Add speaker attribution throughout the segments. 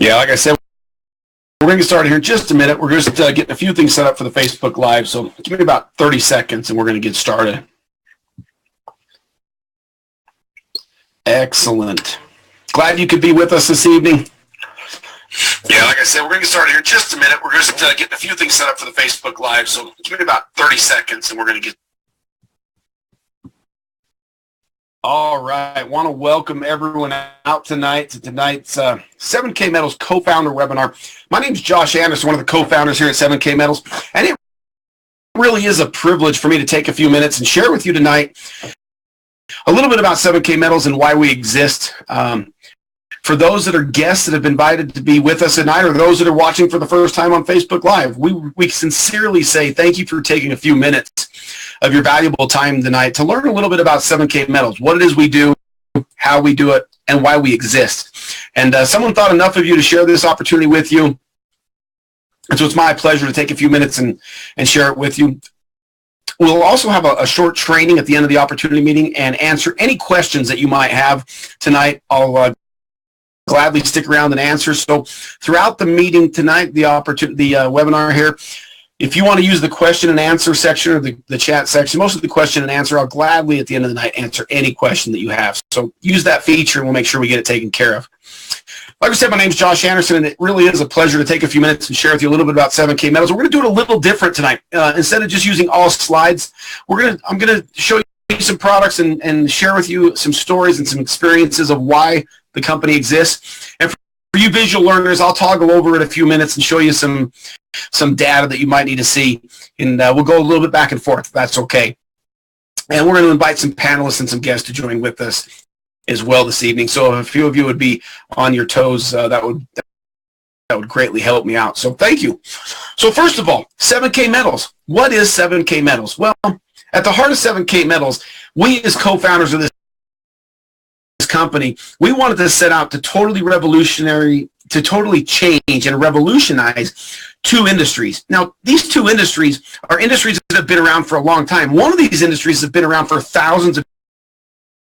Speaker 1: Yeah, like I said, we're going to get started here in just a minute. We're just getting a few things set up for the Facebook Live, so give me about 30 seconds and we're going to get started. Excellent. Glad you could be with us this evening. Yeah, like I said, we're going to get started here in just a minute. We're just getting a few things set up for the Facebook Live, so give me about 30 seconds and we're going to get. All right. Want to welcome everyone out tonight to tonight's 7K Metals co-founder webinar. My name is Josh Anderson, one of the co-founders here at 7K Metals, and it really is a privilege for me to take a few minutes and share with you tonight a little bit about 7K Metals and why we exist. For those that are guests that have been invited to be with us tonight, or those that are watching for the first time on Facebook Live, we sincerely say thank you for taking a few minutes of your valuable time tonight to learn a little bit about 7K Metals, what it is we do, how we do it, and why we exist. And someone thought enough of you to share this opportunity with you. And so it's my pleasure to take a few minutes and share it with you. We'll also have a short training at the end of the opportunity meeting and answer any questions that you might have tonight. I'll gladly stick around and answer. So throughout the meeting tonight, the webinar here, if you want to use the question and answer section or the chat section, most of the question and answer, I'll gladly at the end of the night answer any question that you have. So use that feature and we'll make sure we get it taken care of. Like I said, my name is Josh Anderson, and it really is a pleasure to take a few minutes and share with you a little bit about 7K Metals. We're going to do it a little different tonight. Instead of just using all slides, I'm going to show you some products and share with you some stories and some experiences of why the company exists. And for you visual learners, I'll toggle over in a few minutes and show you some data that you might need to see, and we'll go a little bit back and forth if that's okay. And we're going to invite some panelists and some guests to join with us as well this evening. So if a few of you would be on your toes, that would greatly help me out. So thank you. So first of all, 7K Metals. What is 7K Metals? Well, at the heart of 7K Metals, we as co-founders of this company, we wanted to set out to totally change and revolutionize two industries. Now, these two industries are industries that have been around for a long time. One of these industries has been around for thousands of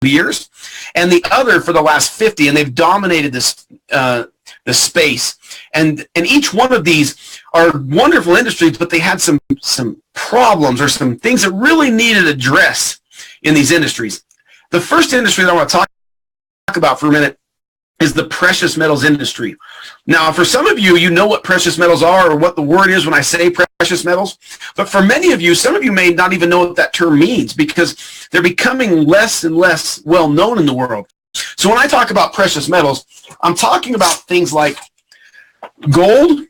Speaker 1: years, and the other for the last 50, and they've dominated this the space. And each one of these are wonderful industries, but they had some problems or some things that really needed address in these industries. The first industry that I want to talk about for a minute is the precious metals industry. Now, for some of you, you know what precious metals are or what the word is when I say precious metals. But for many of you, some of you may not even know what that term means because they're becoming less and less well known in the world. So when I talk about precious metals, I'm talking about things like gold,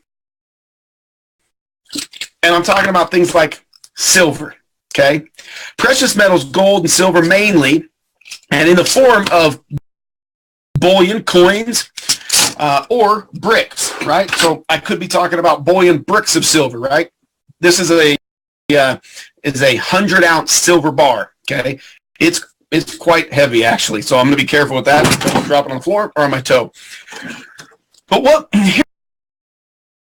Speaker 1: and I'm talking about things like silver, okay? Precious metals, gold and silver mainly, and in the form of bullion, coins, or bricks, right? So I could be talking about bullion bricks of silver, right? This is a 100-ounce silver bar, okay? It's quite heavy, actually, so I'm going to be careful with that. Don't drop it on the floor or on my toe. But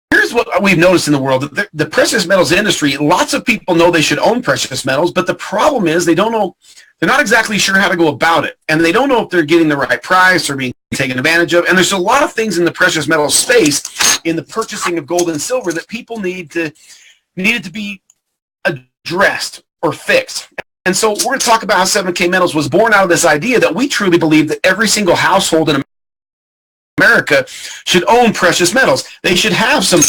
Speaker 1: here's what we've noticed in the world. The precious metals industry, lots of people know they should own precious metals, but the problem is they don't know. They're not exactly sure how to go about it, and they don't know if they're getting the right price or being taken advantage of. And there's a lot of things in the precious metal space, in the purchasing of gold and silver, that people needed to be addressed or fixed. And so we're going to talk about how 7K Metals was born out of this idea that we truly believe that every single household in America should own precious metals. They should have some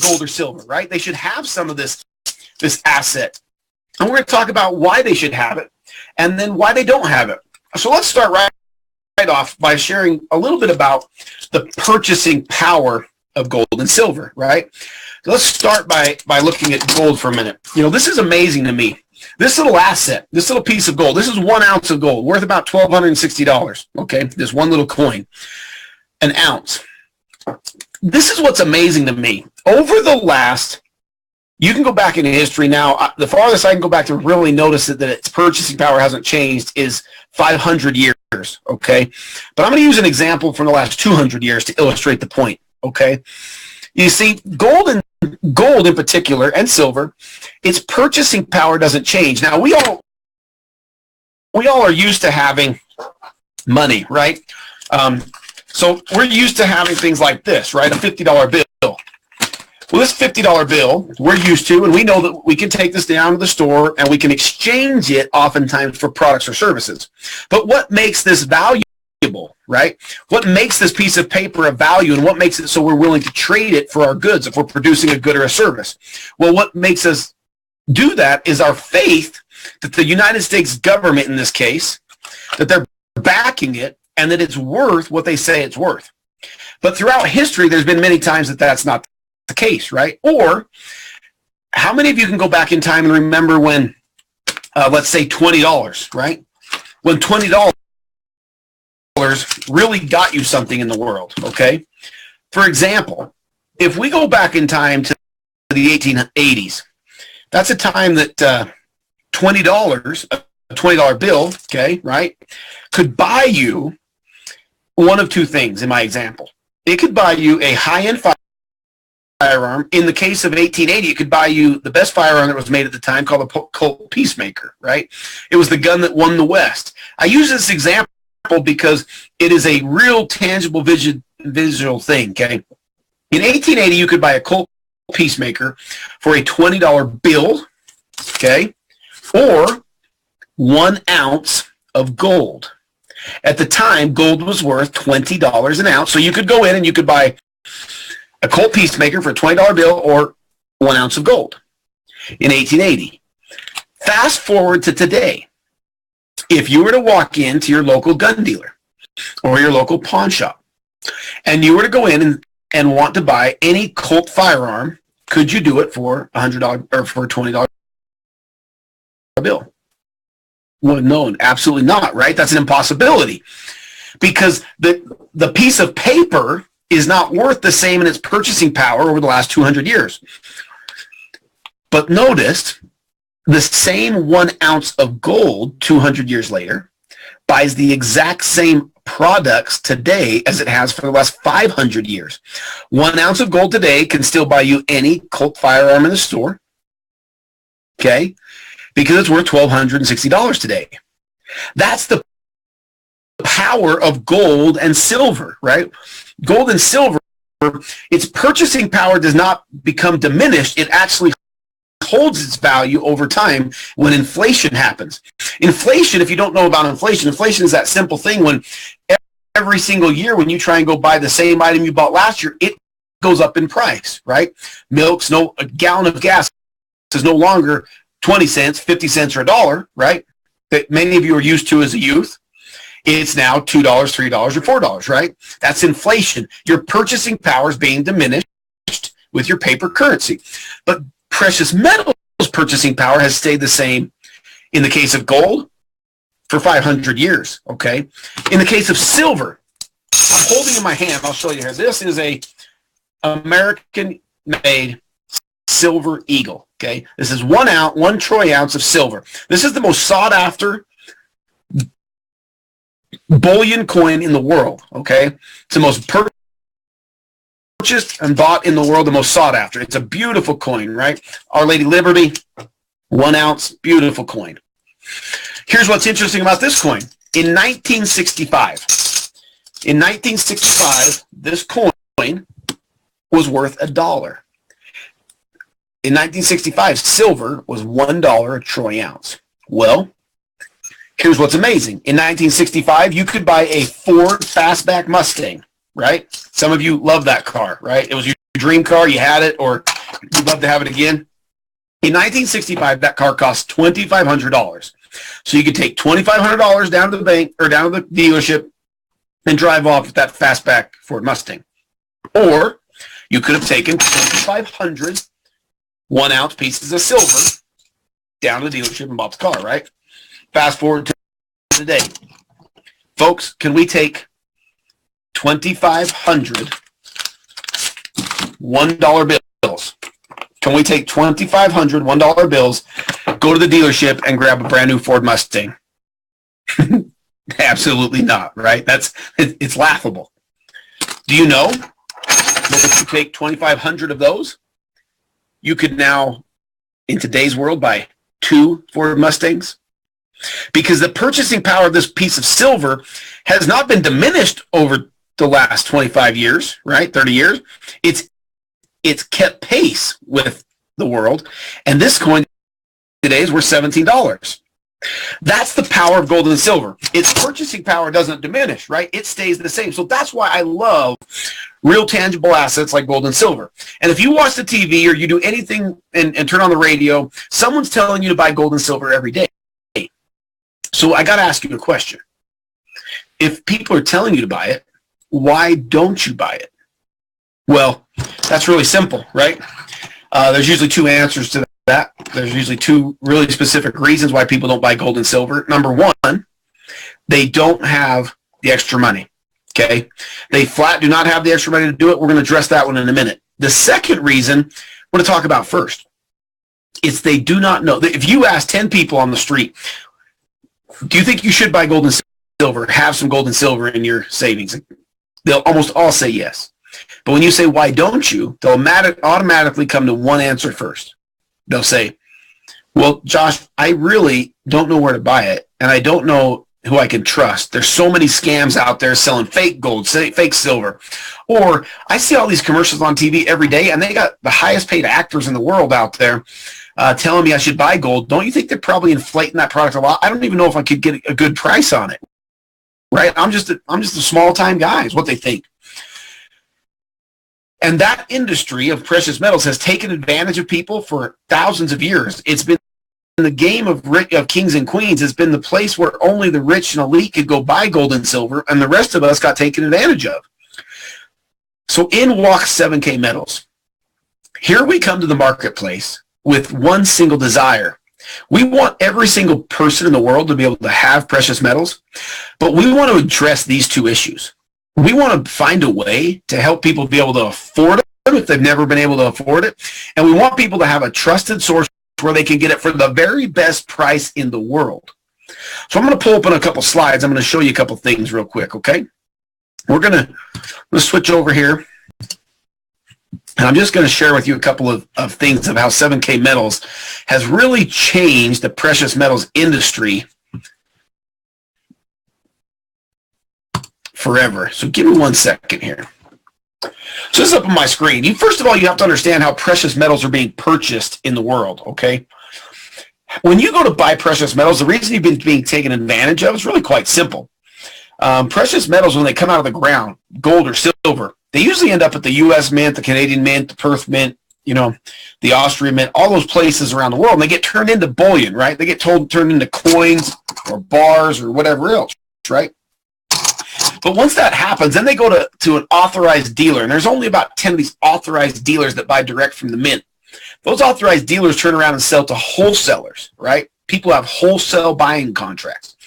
Speaker 1: gold or silver, right? They should have some of this asset. And we're going to talk about why they should have it, and then why they don't have it. So let's start right off by sharing a little bit about the purchasing power of gold and silver, right? So let's start by looking at gold for a minute. You know, this is amazing to me. This little asset, this little piece of gold, this is 1 ounce of gold, worth about $1,260, okay? This one little coin, an ounce. This is what's amazing to me. Over the last, you can go back into history now. The farthest I can go back to really notice that its purchasing power hasn't changed is 500 years, okay? But I'm going to use an example from the last 200 years to illustrate the point, okay? You see, gold in particular, and silver, its purchasing power doesn't change. Now, we all are used to having money, right? So we're used to having things like this, right? A $50 bill. Well, this $50 bill we're used to, and we know that we can take this down to the store and we can exchange it oftentimes for products or services. But what makes this valuable, right? What makes this piece of paper of value, and what makes it so we're willing to trade it for our goods if we're producing a good or a service? Well, what makes us do that is our faith that the United States government, in this case, that they're backing it and that it's worth what they say it's worth. But throughout history, there's been many times that that's not the case, right? Or how many of you can go back in time and remember when, let's say $20, right? When $20 really got you something in the world, okay? For example, if we go back in time to the 1880s, that's a time that $20, a $20 bill, okay, right, could buy you one of two things in my example. It could buy you a high-end firearm. In the case of 1880, it could buy you the best firearm that was made at the time, called the Colt Peacemaker, right? It was the gun that won the West. I use this example because it is a real tangible visual thing, okay? In 1880, you could buy a Colt Peacemaker for a $20 bill, okay, or 1 ounce of gold. At the time, gold was worth $20 an ounce, so you could go in and you could buy a Colt Peacemaker for a $20 bill or 1 ounce of gold in 1880. Fast forward to today. If you were to walk into your local gun dealer or your local pawn shop and you were to go in and want to buy any Colt firearm, could you do it for $100 or for a $20 bill? Well, no, absolutely not, right? That's an impossibility because the piece of paper is not worth the same in its purchasing power over the last 200 years. But notice, the same 1 ounce of gold 200 years later buys the exact same products today as it has for the last 500 years. 1 ounce of gold today can still buy you any Colt firearm in the store, okay, because it's worth $1,260 today. That's the power of gold and silver, right? Gold and silver, its purchasing power does not become diminished. It actually holds its value over time when inflation happens. Inflation, if you don't know about inflation, inflation is that simple thing when every single year when you try and go buy the same item you bought last year, it goes up in price, right? A gallon of gas is no longer 20 cents, 50 cents, or $1, right? That many of you are used to as a youth. It's now $2, $3, or $4, right? That's inflation. Your purchasing power is being diminished with your paper currency. But precious metals purchasing power has stayed the same in the case of gold for 500 years, okay? In the case of silver, I'm holding in my hand, I'll show you here. This is a American-made Silver Eagle, okay? This is 1 troy ounce of silver. This is the most sought-after bullion coin in the world, okay? It's the most purchased and bought in the world, the most sought after. It's a beautiful coin, right? Our Lady Liberty, 1 ounce, beautiful coin. Here's what's interesting about this coin. In 1965, this coin was worth $1. In 1965, silver was $1 a troy ounce. Well, here's what's amazing. In 1965, you could buy a Ford Fastback Mustang, right? Some of you love that car, right? It was your dream car. You had it, or you'd love to have it again. In 1965, that car cost $2,500. So you could take $2,500 down to the bank or down to the dealership and drive off with that Fastback Ford Mustang. Or you could have taken 2,500 1 ounce pieces of silver down to the dealership and bought the car, right? Fast forward to today. Folks, can we take 2,500 $1 bills? Can we take 2,500 $1 bills, go to the dealership, and grab a brand new Ford Mustang? Absolutely not, right? It's laughable. Do you know that if you take 2,500 of those, you could now, in today's world, buy 2 Ford Mustangs? Because the purchasing power of this piece of silver has not been diminished over the last 25 years, right? 30 years. It's kept pace with the world. And this coin today is worth $17. That's the power of gold and silver. Its purchasing power doesn't diminish, right? It stays the same. So that's why I love real tangible assets like gold and silver. And if you watch the TV or you do anything and turn on the radio, someone's telling you to buy gold and silver every day. So I got to ask you a question. If people are telling you to buy it, why don't you buy it? Well, that's really simple, right? There's usually two answers to that. There's usually two really specific reasons why people don't buy gold and silver. Number one, they don't have the extra money, okay? They flat do not have the extra money to do it. We're going to address that one in a minute. The second reason we're going to talk about first is they do not know. If you ask 10 people on the street, do you think you should buy gold and silver, have some gold and silver in your savings? They'll almost all say yes. But when you say, why don't you, they'll automatically come to one answer first. They'll say, well, Josh, I really don't know where to buy it, and I don't know who I can trust. There's so many scams out there selling fake gold, fake silver. Or I see all these commercials on TV every day, and they got the highest paid actors in the world out there telling me I should buy gold. Don't you think they're probably inflating that product a lot? I don't even know if I could get a good price on it. Right? I'm just a small-time guy is what they think. And that industry of precious metals has taken advantage of people for thousands of years. It's been the game of kings and queens. It's been the place where only the rich and elite could go buy gold and silver, and the rest of us got taken advantage of. So in walks 7K Metals. Here we come to the marketplace with one single desire. We want every single person in the world to be able to have precious metals, but we want to address these two issues. We want to find a way to help people be able to afford it if they've never been able to afford it. And we want people to have a trusted source where they can get it for the very best price in the world. So I'm going to pull up on a couple slides. I'm going to show you a couple things real quick, okay? We're going to switch over here. And I'm just going to share with you a couple of things of how 7K Metals has really changed the precious metals industry forever. So give me 1 second here. So this is up on my screen. First of all, you have to understand how precious metals are being purchased in the world, okay? When you go to buy precious metals, the reason you've been being taken advantage of is really quite simple. Precious metals, when they come out of the ground, gold or silver, they usually end up at the U.S. Mint, the Canadian Mint, the Perth Mint, the Austrian Mint, all those places around the world, and they get turned into bullion, right? They get turned into coins or bars or whatever else, right? But once that happens, then they go to an authorized dealer, and there's only about 10 of these authorized dealers that buy direct from the mint. Those authorized dealers turn around and sell to wholesalers, right? People have wholesale buying contracts.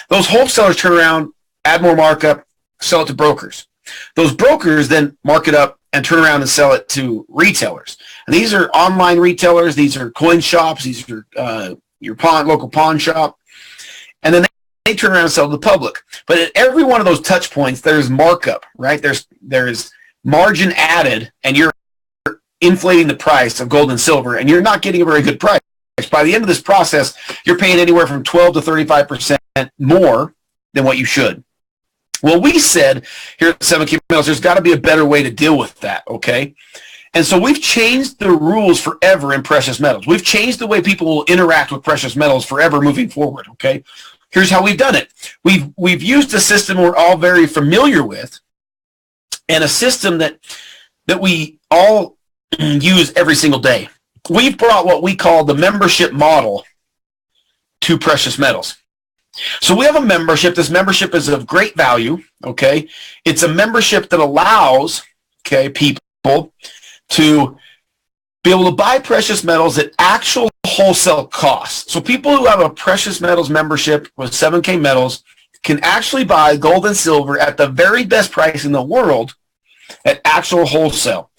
Speaker 1: Those wholesalers turn around, add more markup, sell it to brokers. Those brokers then mark it up and turn around and sell it to retailers. And these are online retailers. These are coin shops. These are your local pawn shop. And then they turn around and sell to the public. But at every one of those touch points, there's markup, right? There's margin added, and you're inflating the price of gold and silver, and you're not getting a very good price. By the end of this process, you're paying anywhere from 12 to 35% more than what you should. Well, we said here at 7K Metals, there's got to be a better way to deal with that, okay? And so we've changed the rules forever in precious metals. We've changed the way people will interact with precious metals forever moving forward, okay? Here's how we've done it. We've used a system we're all very familiar with, and a system that we all use every single day. We've brought what we call the membership model to precious metals. So we have a membership. This membership is of great value, okay? It's a membership that allows, okay, people to be able to buy precious metals at actual wholesale costs. So people who have a precious metals membership with 7K Metals can actually buy gold and silver at the very best price in the world at actual wholesale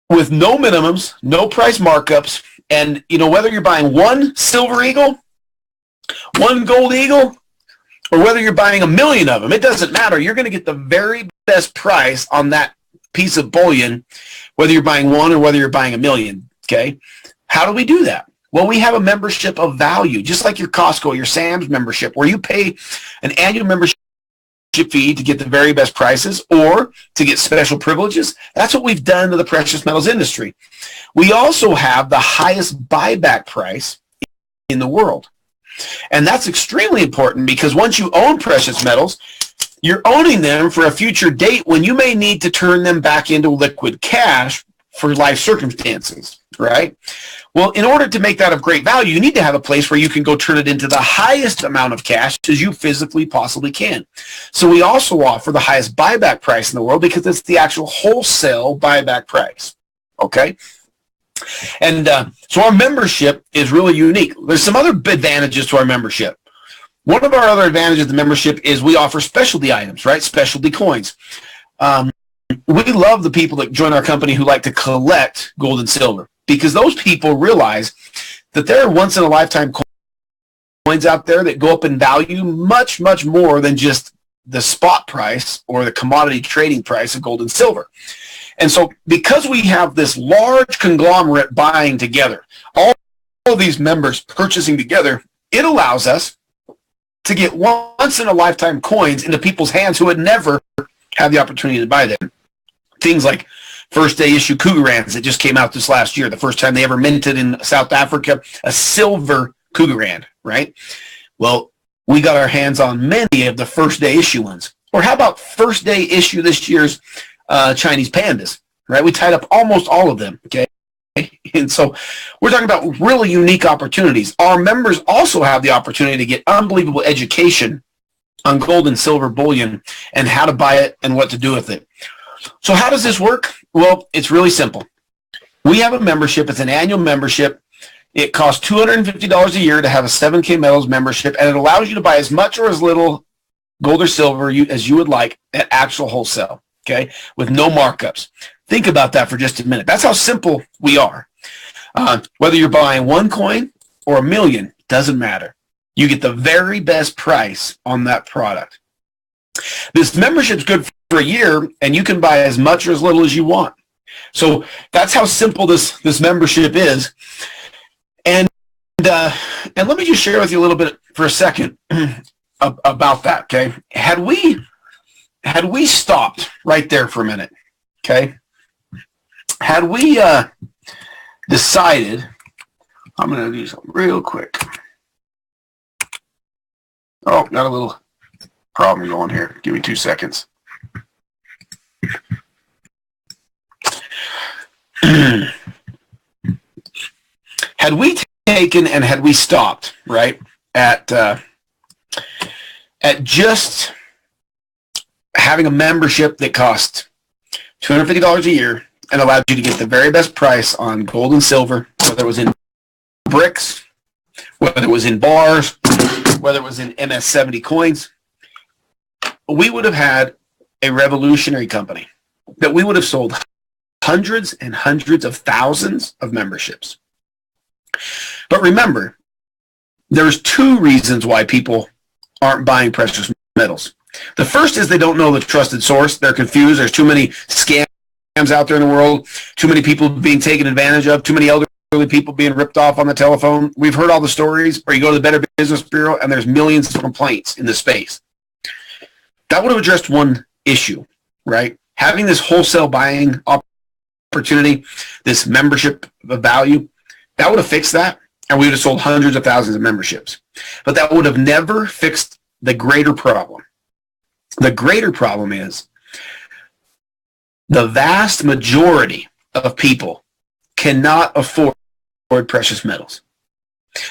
Speaker 1: with no minimums, no price markups, and whether you're buying one silver eagle, one gold eagle, or whether you're buying 1 million of them, it doesn't matter. You're going to get the very best price on that piece of bullion, whether you're buying one or whether you're buying 1 million, okay? How do we do that? Well, we have a membership of value, just like your Costco, your Sam's membership, where you pay an annual membership fee to get the very best prices or to get special privileges. That's what we've done to the precious metals industry. We also have the highest buyback price in the world. And that's extremely important because once you own precious metals, you're owning them for a future date when you may need to turn them back into liquid cash for life circumstances, right? Well, in order to make that of great value, you need to have a place where you can go turn it into the highest amount of cash as you physically possibly can. So we also offer the highest buyback price in the world because it's the actual wholesale buyback price, okay? And so our membership is really unique. There's some other advantages to our membership. One of our other advantages of the membership is we offer specialty items, right? Specialty coins. We love the people that join our company who like to collect gold and silver because those people realize that there are once-in-a-lifetime coins out there that go up in value much, much more than just the spot price or the commodity trading price of gold and silver. And so because we have this large conglomerate buying together, all of these members purchasing together, it allows us to get once-in-a-lifetime coins into people's hands who would never have the opportunity to buy them. Things like first day issue Krugerrands that just came out this last year, the first time they ever minted in South Africa, a silver Krugerrand, right? Well, we got our hands on many of the first day issue ones. Or how about first day issue this year's Chinese pandas, right? We tied up almost all of them, okay? And so we're talking about really unique opportunities. Our members also have the opportunity to get unbelievable education on gold and silver bullion and how to buy it and what to do with it. So how does this work? Well, it's really simple. We have a membership. It's an annual membership. It costs $250 a year to have a 7K Metals membership, and it allows you to buy as much or as little gold or silver as you would like at actual wholesale, okay, with no markups. Think about that for just a minute. That's how simple we are. Whether you're buying one coin or a million, doesn't matter. You get the very best price on that product. This membership's good for a year, and you can buy as much or as little as you want. So that's how simple this membership is. And let me just share with you a little bit for a second about that, okay? Had we stopped right there for a minute, okay? Had we decided, I'm going to do something real quick. Oh, got a little problem going here. Give me 2 seconds. Had we taken and had we stopped, right, at just having a membership that cost $250 a year and allowed you to get the very best price on gold and silver, whether it was in bricks, whether it was in bars, whether it was in MS-70 coins, we would have had a revolutionary company that we would have sold hundreds and hundreds of thousands of memberships. But remember, there's two reasons why people aren't buying precious metals. The first is they don't know the trusted source. They're confused. There's too many scams out there in the world, too many people being taken advantage of, too many elderly people being ripped off on the telephone. We've heard all the stories, or you go to the Better Business Bureau and there's millions of complaints in this space. That would have addressed one issue, right? Having this wholesale buying opportunity, this membership of value, that would have fixed that, and we would have sold hundreds of thousands of memberships. But that would have never fixed the greater problem. The greater problem is the vast majority of people cannot afford precious metals.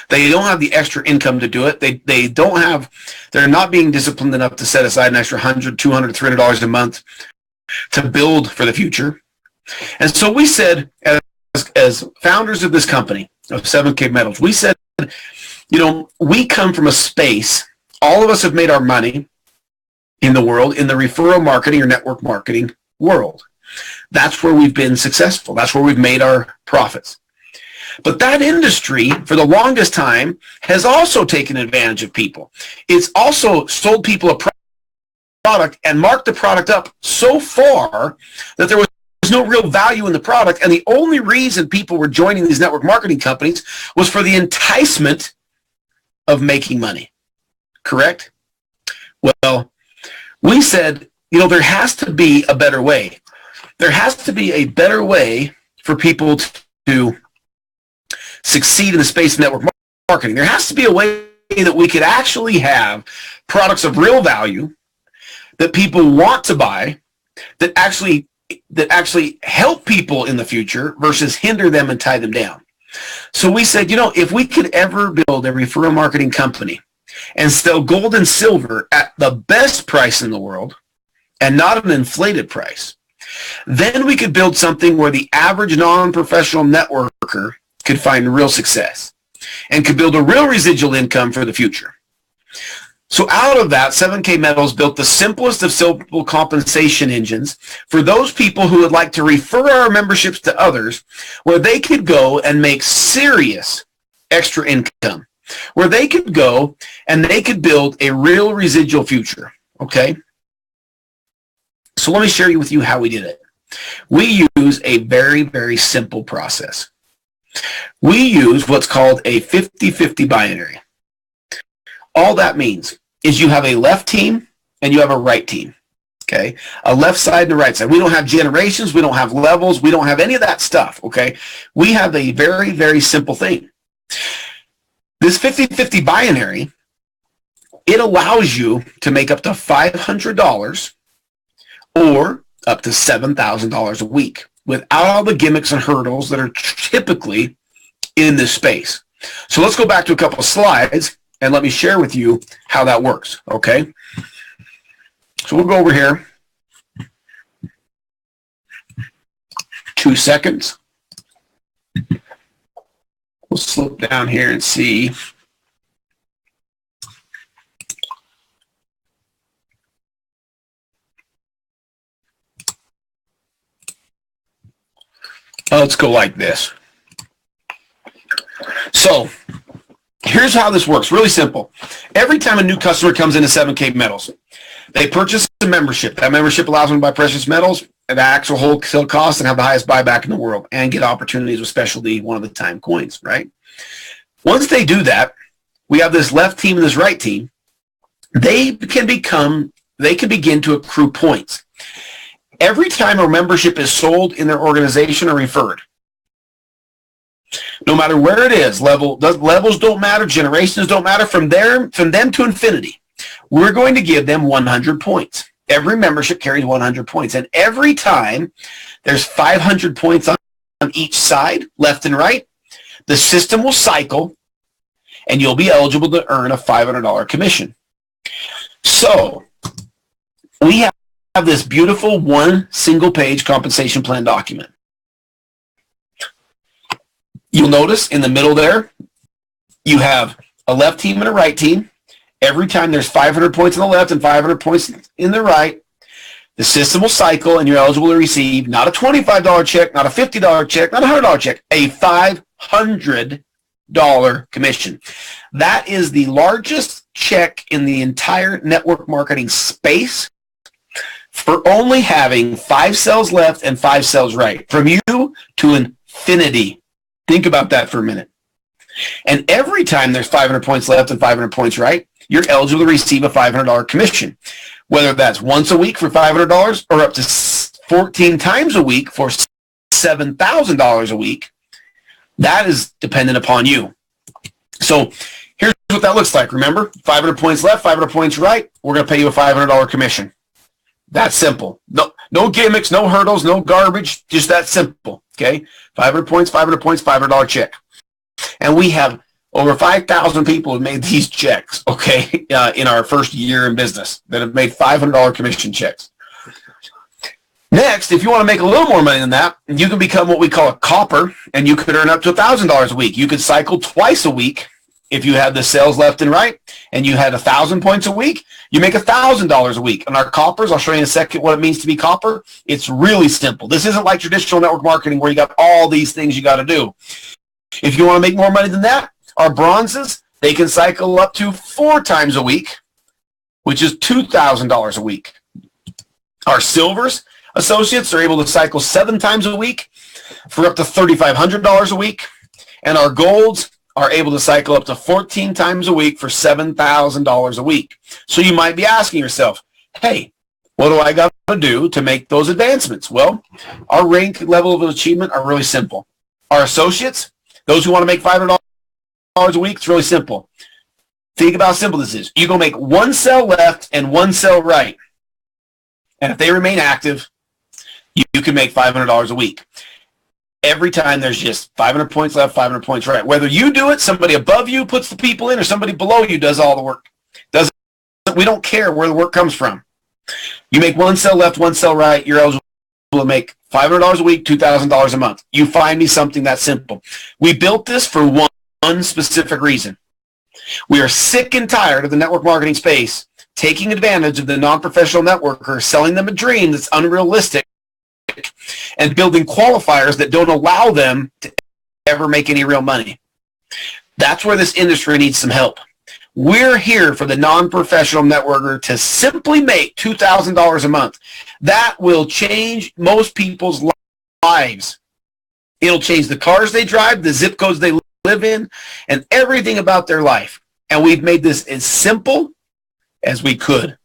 Speaker 1: They don't have the extra income to do it. They're not being disciplined enough to set aside an extra $100, $200, $300 a month to build for the future. And so we said, as founders of this company, of 7K Metals, we said, we come from a space, all of us have made our money in the world, in the referral marketing or network marketing world. That's where we've been successful. That's where we've made our profits. But that industry, for the longest time, has also taken advantage of people. It's also sold people a product and marked the product up so far that there was no real value in the product, and the only reason people were joining these network marketing companies was for the enticement of making money. Correct? Well, we said, there has to be a better way. There has to be a better way for people to succeed in the space of network marketing. There has to be a way that we could actually have products of real value that people want to buy, that actually help people in the future versus hinder them and tie them down. So we said, if we could ever build a referral marketing company and sell gold and silver at the best price in the world and not an inflated price, then we could build something where the average non-professional networker could find real success and could build a real residual income for the future. So out of that, 7K Metals built the simplest of simple compensation engines for those people who would like to refer our memberships to others, where they could go and make serious extra income, where they could go and they could build a real residual future, okay? So let me share with you how we did it. We use a very, very simple process. We use what's called a 50-50 binary. All that means is you have a left team and you have a right team, okay? A left side and a right side. We don't have generations. We don't have levels. We don't have any of that stuff, okay? We have a very, very simple thing. This 50-50 binary, it allows you to make up to $500 or up to $7,000 a week without all the gimmicks and hurdles that are typically in this space. So let's go back to a couple of slides and let me share with you how that works, okay? So we'll go over here. 2 seconds. We'll slip down here and see. Let's go like this. So here's how this works. Really simple. Every time a new customer comes into 7K Metals, they purchase a membership. That membership allows them to buy precious metals at actual wholesale cost and have the highest buyback in the world and get opportunities with specialty one-of-a-time coins, right? Once they do that, we have this left team and this right team. They can begin to accrue points. Every time a membership is sold in their organization or referred, no matter where it is, levels don't matter, generations don't matter, from them to infinity, we're going to give them 100 points. Every membership carries 100 points, and every time there's 500 points on each side, left and right, the system will cycle, and you'll be eligible to earn a $500 commission. So we have this beautiful one single-page compensation plan document. You'll notice in the middle there, you have a left team and a right team. Every time there's 500 points on the left and 500 points in the right, the system will cycle and you're eligible to receive not a $25 check, not a $50 check, not a $100 check, a $500 commission. That is the largest check in the entire network marketing space for only having 5 cells left and 5 cells right. From you to infinity. Think about that for a minute. And every time there's 500 points left and 500 points right, you're eligible to receive a $500 commission. Whether that's once a week for $500 or up to 14 times a week for $7,000 a week, that is dependent upon you. So here's what that looks like. Remember, 500 points left, 500 points right, we're going to pay you a $500 commission. That's simple. No gimmicks, no hurdles, no garbage, just that simple, okay? 500 points, $500 check. And we have over 5,000 people who made these checks, okay, in our first year in business that have made $500 commission checks. Next, if you want to make a little more money than that, you can become what we call a copper, and you could earn up to $1,000 a week. You could cycle twice a week if you had the sales left and right, and you had 1,000 points a week, you make $1,000 a week. And our coppers, I'll show you in a second what it means to be copper. It's really simple. This isn't like traditional network marketing where you got all these things you got to do. If you want to make more money than that, our bronzes, they can cycle up to 4 times a week, which is $2,000 a week. Our silvers associates are able to cycle 7 times a week for up to $3,500 a week. And our golds are able to cycle up to 14 times a week for $7,000 a week. So you might be asking yourself, hey, what do I got to do to make those advancements? Well, our rank level of achievement are really simple. Our associates, those who want to make $500 a week, it's really simple. Think about how simple this is. You're going to make one cell left and one cell right. And if they remain active, you can make $500 a week. Every time there's just 500 points left, 500 points right. Whether you do it, somebody above you puts the people in, or somebody below you does all the work. We don't care where the work comes from. You make one cell left, one cell right, you're eligible to make $500 a week, $2,000 a month. You find me something that simple. We built this for one specific reason. We are sick and tired of the network marketing space taking advantage of the non-professional networker, selling them a dream that's unrealistic, and building qualifiers that don't allow them to ever make any real money. That's where this industry needs some help. We're here for the non-professional networker to simply make $2,000 a month. That will change most people's lives. It'll change the cars they drive, the zip codes they live in, and everything about their life. And we've made this as simple as we could.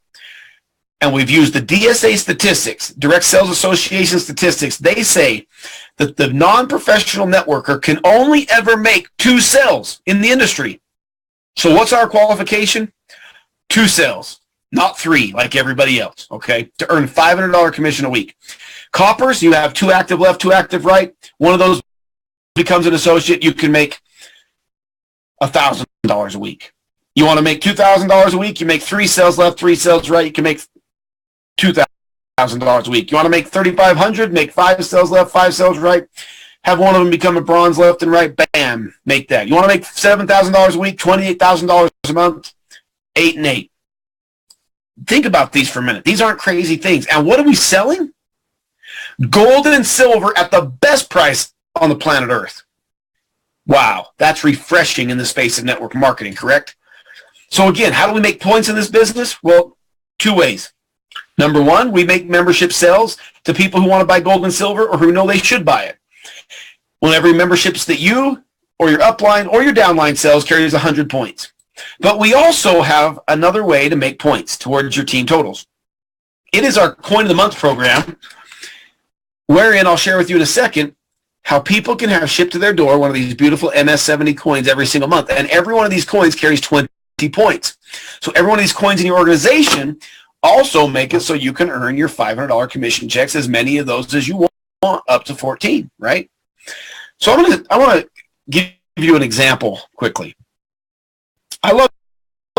Speaker 1: And we've used the DSA statistics, Direct Sales Association statistics. They say that the non-professional networker can only ever make 2 sales in the industry. So what's our qualification? 2 sales, not 3 like everybody else, okay, to earn $500 commission a week. Coppers, you have 2 active left, 2 active right. One of those becomes an associate. You can make $1,000 a week. You want to make $2,000 a week, you make 3 sales left, 3 sales right. You can make $2,000 a week. You want to make $3,500, make 5 sales left, 5 sales right. Have one of them become a bronze left and right, bam, make that. You want to make $7,000 a week, $28,000 a month, 8 and 8. Think about these for a minute. These aren't crazy things. And what are we selling? Gold and silver at the best price on the planet Earth. Wow, that's refreshing in the space of network marketing, correct? So again, how do we make points in this business? Well, 2 ways. Number 1, we make membership sales to people who want to buy gold and silver or who know they should buy it. Well, every memberships that you or your upline or your downline sells carries 100 points. But we also have another way to make points towards your team totals. It is our Coin of the Month program, wherein I'll share with you in a second how people can have shipped to their door one of these beautiful MS-70 coins every single month. And every one of these coins carries 20 points. So every one of these coins in your organization also make it so you can earn your $500 commission checks, as many of those as you want, up to 14, right? So I want to give you an example quickly. I love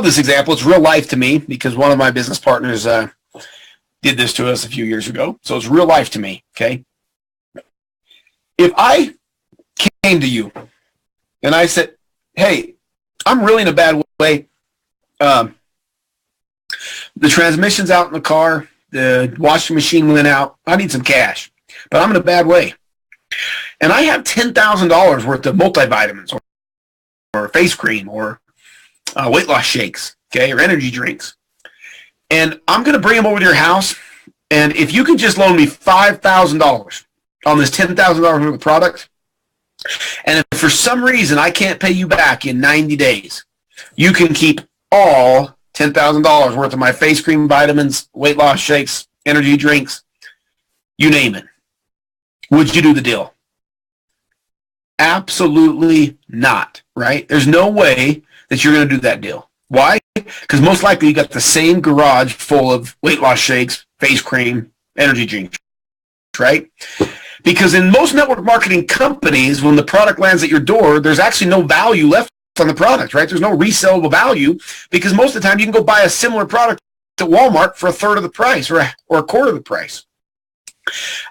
Speaker 1: this example. It's real life to me because one of my business partners did this to us a few years ago. So it's real life to me, okay? If I came to you and I said, hey, I'm really in a bad way. The transmission's out in the car. The washing machine went out. I need some cash, but I'm in a bad way. And I have $10,000 worth of multivitamins or face cream or weight loss shakes, okay, or energy drinks. And I'm going to bring them over to your house. And if you can just loan me $5,000 on this $10,000 worth of product, and if for some reason I can't pay you back in 90 days, you can keep all $10,000 worth of my face cream, vitamins, weight loss shakes, energy drinks, you name it. Would you do the deal? Absolutely not, right? There's no way that you're going to do that deal. Why? Because most likely you got the same garage full of weight loss shakes, face cream, energy drinks, right? Because in most network marketing companies, when the product lands at your door, there's actually no value left on the product, right? There's no resellable value because most of the time you can go buy a similar product at Walmart for a third of the price or a quarter of the price.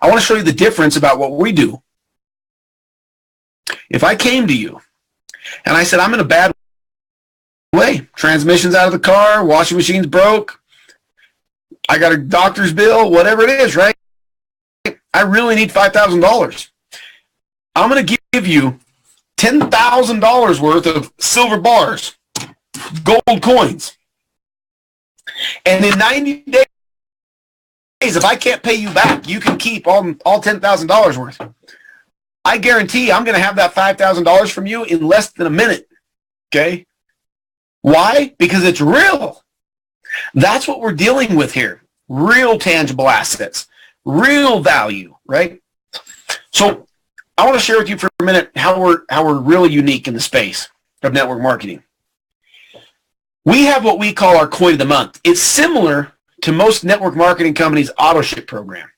Speaker 1: I want to show you the difference about what we do. If I came to you and I said, I'm in a bad way, transmission's out of the car, washing machine's broke, I got a doctor's bill, whatever it is, right? I really need $5,000. I'm going to give you $10,000 worth of silver bars, gold coins. And in 90 days, if I can't pay you back, you can keep all $10,000 worth. I guarantee I'm going to have that $5,000 from you in less than a minute, okay? Why? Because it's real. That's what we're dealing with here. real tangible assets, real value, right? So I want to share with you for a minute how we're really unique in the space of network marketing. We have what we call our coin of the month. It's similar to most network marketing companies' auto ship program.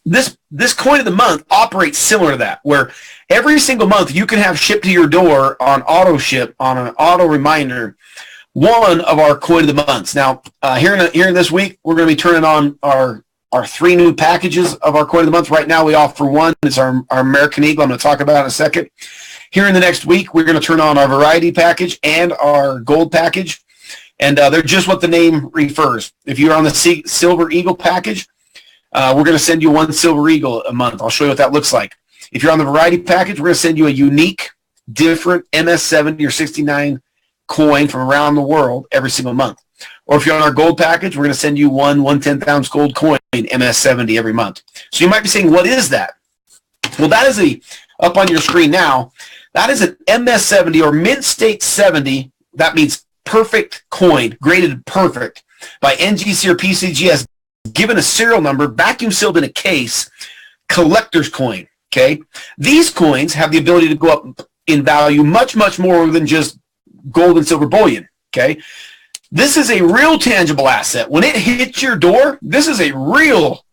Speaker 1: This coin of the month operates similar to that, where every single month you can have shipped to your door on auto ship, on an auto reminder, one of our coin of the months. Now, here in this week, we're going to be turning on our 3 new packages of our coin of the month. Right now, we offer one. It's our American Eagle. I'm going to talk about it in a second. Here in the next week, we're going to turn on our variety package and our gold package. And they're just what the name refers. If you're on the Silver Eagle package, we're going to send you 1 Silver Eagle a month. I'll show you what that looks like. If you're on the variety package, we're going to send you a unique, different MS70 or 69 coin from around the world every single month. Or if you're on our gold package, we're going to send you one 1/10 gold coin MS70 every month. So you might be saying, what is that? Well, that is up on your screen now. That is an MS70 or Mint State 70. That means perfect coin, graded perfect by NGC or PCGS, given a serial number, vacuum sealed in a case, collector's coin. Okay, these coins have the ability to go up in value much, much more than just gold and silver bullion. Okay, this is a real tangible asset. When it hits your door, this is a real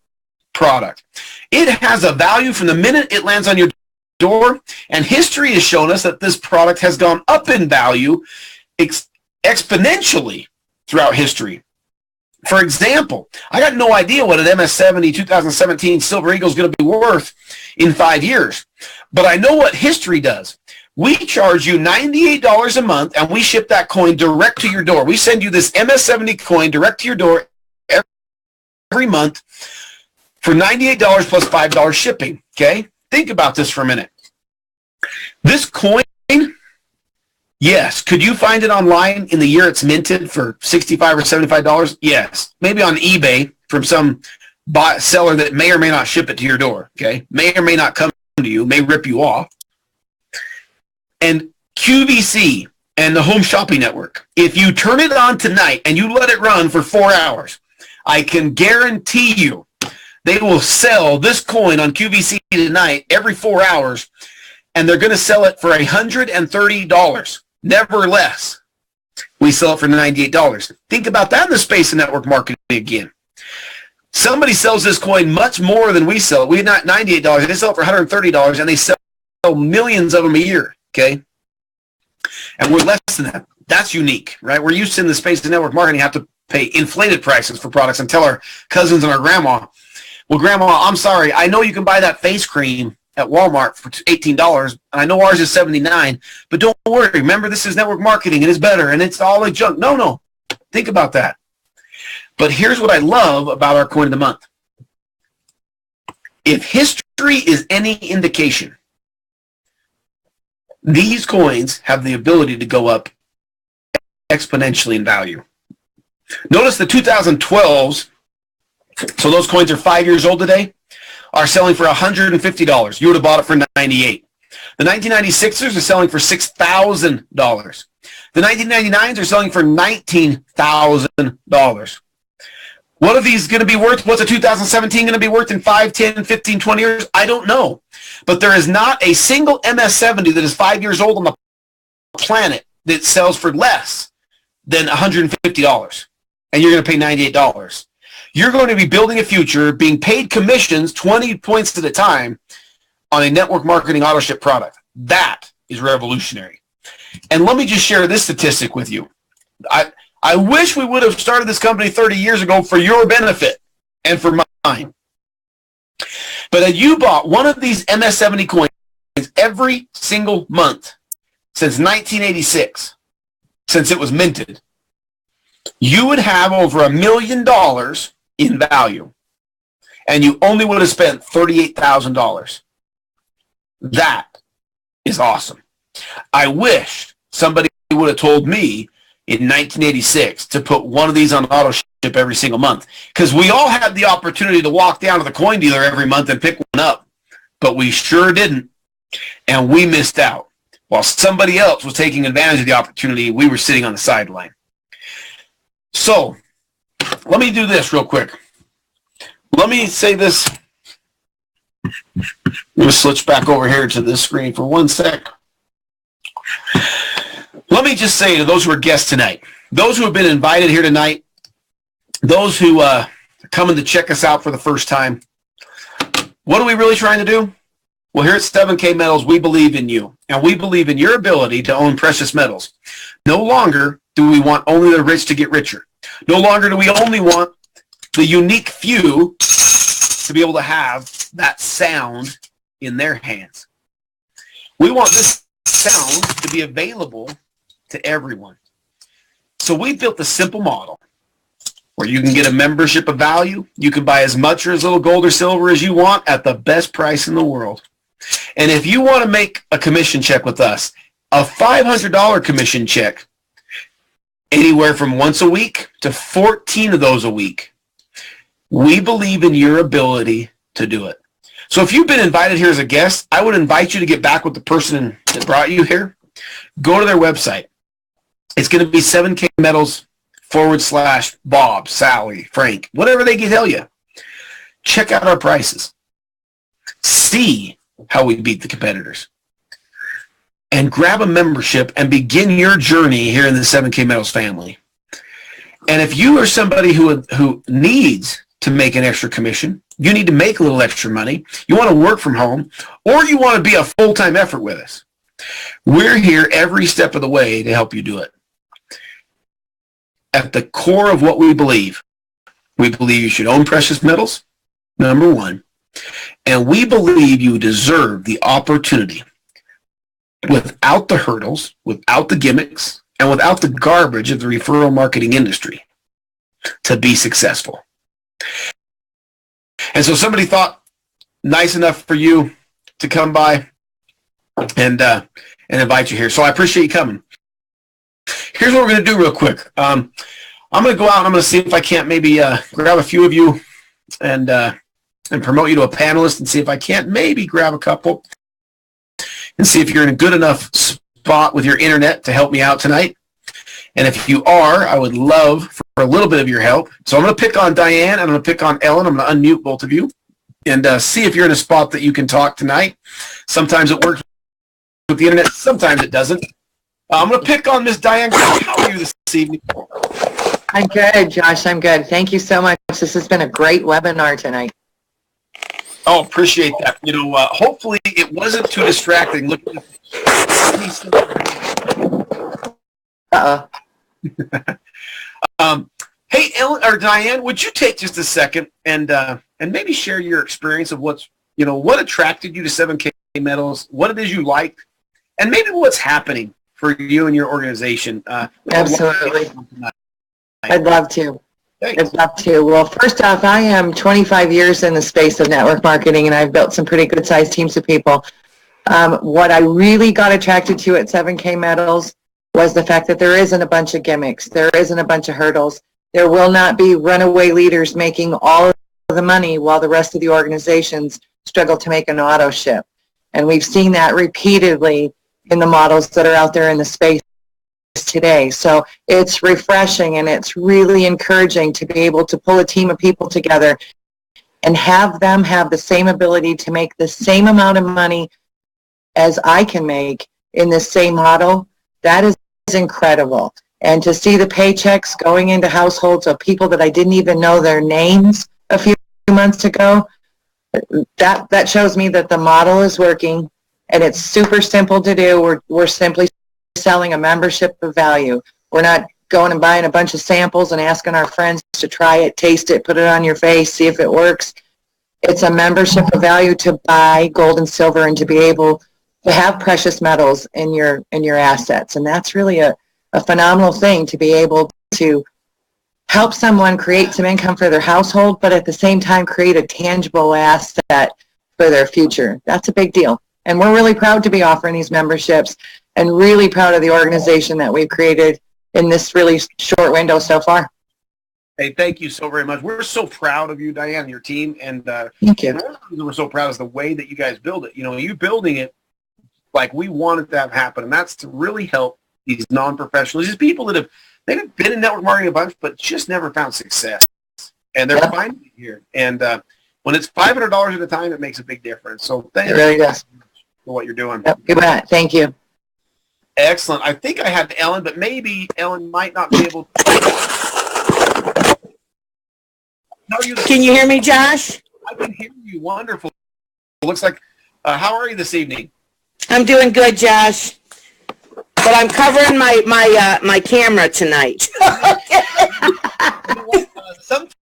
Speaker 1: product. It has a value from the minute it lands on your door, and history has shown us that this product has gone up in value exponentially throughout history. For example, I got no idea what an MS70 2017 Silver Eagle is going to be worth in 5 years, but I know what history does. We charge you $98 a month, and we ship that coin direct to your door. We send you this MS70 coin direct to your door every month for $98 plus $5 shipping. Okay? Think about this for a minute. This coin, yes. Could you find it online in the year it's minted for $65 or $75? Yes. Maybe on eBay from some seller that may or may not ship it to your door. Okay? May or may not come to you, may rip you off. And QVC and the Home Shopping Network, if you turn it on tonight and you let it run for 4 hours, I can guarantee you they will sell this coin on QVC tonight every 4 hours, and they're going to sell it for $130, never less. We sell it for $98. Think about that in the space of network marketing again. Somebody sells this coin much more than we sell it. We're not $98. They sell it for $130, and they sell millions of them a year. Okay, and we're less than that. That's unique, right? We're used to, in the space of network marketing, have to pay inflated prices for products and tell our cousins and our grandma, well, Grandma, I'm sorry, I know you can buy that face cream at Walmart for $18, and I know ours is $79, but don't worry. Remember, this is network marketing, and it's better, and it's all like junk. No. Think about that. But here's what I love about our coin of the month. If history is any indication, these coins have the ability to go up exponentially in value. Notice the 2012s, so those coins are 5 years old today, are selling for $150. You would have bought it for $98. The 1996ers are selling for $6,000. The 1999s are selling for $19,000. What are these going to be worth? What's a 2017 going to be worth in 5, 10, 15, 20 years? I don't know. But there is not a single MS70 that is 5 years old on the planet that sells for less than $150. And you're going to pay $98. You're going to be building a future, being paid commissions 20 points at a time on a network marketing auto ship product. That is revolutionary. And let me just share this statistic with you. I wish we would have started this company 30 years ago for your benefit and for mine. But that you bought one of these MS70 coins every single month since 1986, since it was minted, you would have over $1 million in value, and you only would have spent $38,000. That is awesome. I wish somebody would have told me in 1986 to put one of these on auto ship every single month, because we all had the opportunity to walk down to the coin dealer every month and pick one up, but we sure didn't, and we missed out. While somebody else was taking advantage of the opportunity, we were sitting on the sideline. So let me do this real quick. Let me say this. I'm going to switch back over here to this screen for 1 sec. Let me just say to those who are guests tonight, those who have been invited here tonight, those who are coming to check us out for the first time, what are we really trying to do? Well, here at 7K Metals, we believe in you, and we believe in your ability to own precious metals. No longer do we want only the rich to get richer. No longer do we only want the unique few to be able to have that sound in their hands. We want this sound to be available to everyone. So we built a simple model where you can get a membership of value. You can buy as much or as little gold or silver as you want at the best price in the world. And if you want to make a commission check with us, a $500 commission check, anywhere from once a week to 14 of those a week, we believe in your ability to do it. So if you've been invited here as a guest, I would invite you to get back with the person that brought you here. Go to their website. It's going to be 7kmetals/Bob, Sally, Frank, whatever they can tell you. Check out our prices. See how we beat the competitors. And grab a membership and begin your journey here in the 7K Metals family. And if you are somebody who needs to make an extra commission, you need to make a little extra money, you want to work from home, or you want to be a full-time effort with us, we're here every step of the way to help you do it. At the core of what we believe you should own precious metals, number one, and we believe you deserve the opportunity without the hurdles, without the gimmicks, and without the garbage of the referral marketing industry to be successful. And so somebody thought nice enough for you to come by and invite you here. So I appreciate you coming. Here's what we're going to do real quick. I'm going to go out and I'm going to see if I can't maybe grab a few of you and promote you to a panelist, and see if I can't maybe grab a couple and see if you're in a good enough spot with your internet to help me out tonight. And if you are, I would love for a little bit of your help. So I'm going to pick on Diane, and I'm going to pick on Ellen. I'm going to unmute both of you and see if you're in a spot that you can talk tonight. Sometimes it works with the internet. Sometimes it doesn't. I'm going to pick on Miss Diane. How are you this evening?
Speaker 2: I'm good, Josh. I'm good. Thank you so much. This has been a great webinar tonight.
Speaker 1: Oh, appreciate that. You know, hopefully it wasn't too distracting. Look. Hey, Ellen or Diane, would you take just a second and maybe share your experience of what attracted you to 7K Metals, what it is you like, and maybe what's happening for you and your organization?
Speaker 2: Absolutely. I'd love to.
Speaker 1: Thanks.
Speaker 2: I'd love to. Well, first off, I am 25 years in the space of network marketing, and I've built some pretty good-sized teams of people. What I really got attracted to at 7K Metals was the fact that there isn't a bunch of gimmicks. There isn't a bunch of hurdles. There will not be runaway leaders making all of the money while the rest of the organizations struggle to make an auto ship. And we've seen that repeatedly in the models that are out there in the space today. So it's refreshing, and it's really encouraging to be able to pull a team of people together and have them have the same ability to make the same amount of money as I can make in this same model. That is incredible. And to see the paychecks going into households of people that I didn't even know their names a few months ago, that shows me that the model is working, and it's super simple to do. We're simply selling a membership of value. We're not going and buying a bunch of samples and asking our friends to try it, taste it, put it on your face, see if it works. It's a membership of value to buy gold and silver and to be able to have precious metals in your assets. And that's really a phenomenal thing, to be able to help someone create some income for their household, but at the same time create a tangible asset for their future. That's a big deal. And we're really proud to be offering these memberships, and really proud of the organization that we've created in this really short window so far.
Speaker 1: Hey, thank you so very much. We're so proud of you, Diane, and your team. And
Speaker 2: thank you.
Speaker 1: One of the reasons we're so proud is the way that you guys build it. You know, you building it like we wanted that to happen, and that's to really help these non-professionals, these people that they've been in network marketing a bunch, but just never found success. and they're finding it here. And when it's $500 at a time, it makes a big difference. So thank you
Speaker 2: really does.
Speaker 1: for what you're doing.
Speaker 2: Yep, you bet. Thank you.
Speaker 1: Excellent. I think I have Ellen, but maybe Ellen might not be able to.
Speaker 3: Can you hear me, Josh?
Speaker 1: I can hear you. Wonderful. It looks like, how are you this evening?
Speaker 3: I'm doing good, Josh. But I'm covering my camera tonight.
Speaker 1: Sometimes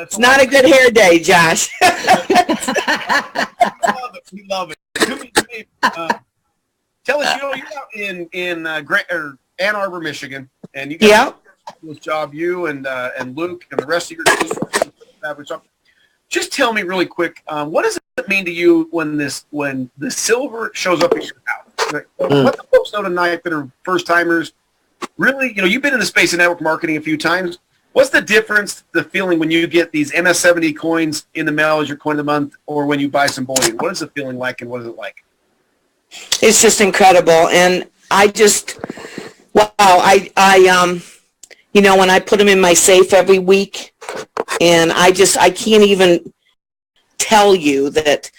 Speaker 3: it's not a good hair day, Josh.
Speaker 1: We love it. Tell us, you're out in Ann Arbor, Michigan, and you got this job. You and Luke and the rest of your team. Just tell me really quick, what does it mean to you when the silver shows up in your house? Let the folks know tonight that are first timers. Really, you've been in the space of network marketing a few times. What's the difference, the feeling when you get these MS-70 coins in the mail as your coin of the month, or when you buy some bullion? What is the feeling like, and what is it like?
Speaker 3: It's just incredible, and I just, wow, I when I put them in my safe every week, and I can't even tell you that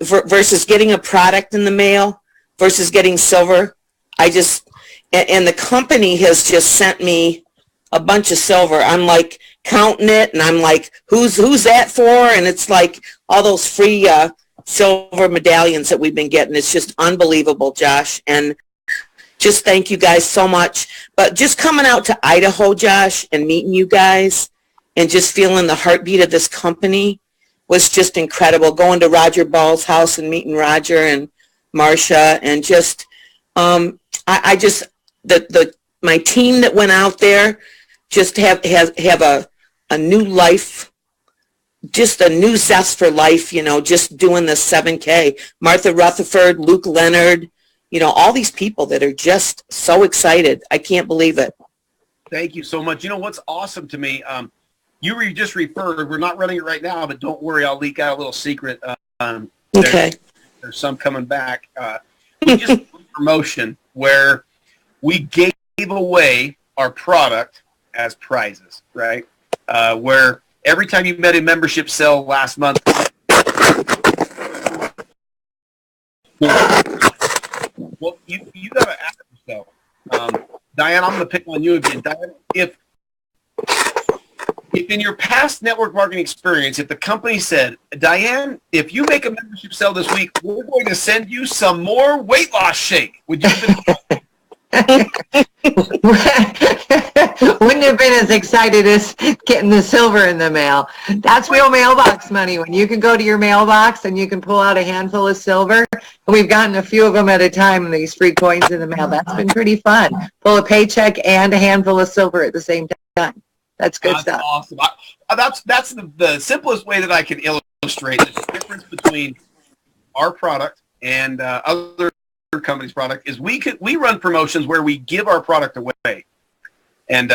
Speaker 3: versus getting a product in the mail versus getting silver, and the company has just sent me a bunch of silver. I'm like counting it, and I'm like, who's that for? And it's like all those free silver medallions that we've been getting. It's just unbelievable, Josh. And just thank you guys so much. But just coming out to Idaho, Josh, and meeting you guys and just feeling the heartbeat of this company was just incredible. Going to Roger Ball's house and meeting Roger and Marcia, and just my team that went out there just have a new life, just a new zest for life, just doing the 7K. Martha Rutherford, Luke Leonard, all these people that are just so excited. I can't believe it.
Speaker 1: Thank you so much. What's awesome to me, you just referred, we're not running it right now, but don't worry, I'll leak out a little secret.
Speaker 3: Okay.
Speaker 1: There's some coming back. We just did a promotion where we gave away our product as prizes, right? Where every time you met a membership sale last month, well, you got to ask yourself, Diane, I'm going to pick on you again. Diane, if in your past network marketing experience, if the company said, Diane, if you make a membership sale this week, we're going to send you some more weight loss shake, would you have been
Speaker 2: Wouldn't have been as excited as getting the silver in the mail. That's real mailbox money. When you can go to your mailbox and you can pull out a handful of silver, and we've gotten a few of them at a time, these free coins in the mail. That's been pretty fun. Pull a paycheck and a handful of silver at the same time. That's good stuff.
Speaker 1: Awesome. That's the simplest way that I can illustrate the difference between our product and other company's product is we run promotions where we give our product away, and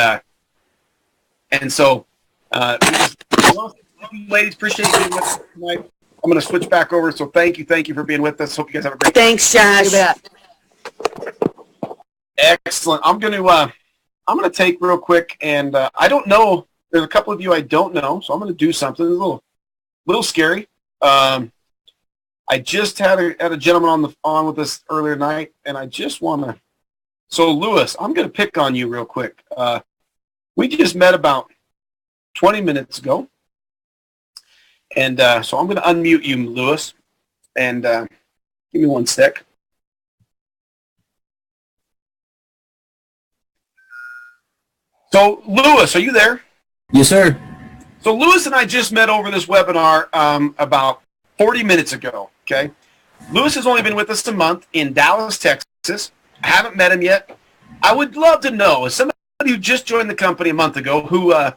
Speaker 1: so ladies, appreciate you being with us tonight. I'm going to switch back over, so thank you for being with us. Hope you guys have a great
Speaker 3: day. Thanks, Josh.
Speaker 1: Excellent. I'm going to take real quick, and I don't know, there's a couple of you I don't know, so I'm going to do something a little scary. I just had a gentleman on with us earlier tonight, and I just want to. So, Lewis, I'm going to pick on you real quick. We just met about 20 minutes ago, and so I'm going to unmute you, Lewis, and give me one sec. So, Lewis, are you there?
Speaker 4: Yes, sir.
Speaker 1: So, Lewis and I just met over this webinar about 40 minutes ago. Okay, Lewis has only been with us a month in Dallas, Texas. I haven't met him yet. I would love to know, as somebody who just joined the company a month ago, who I'm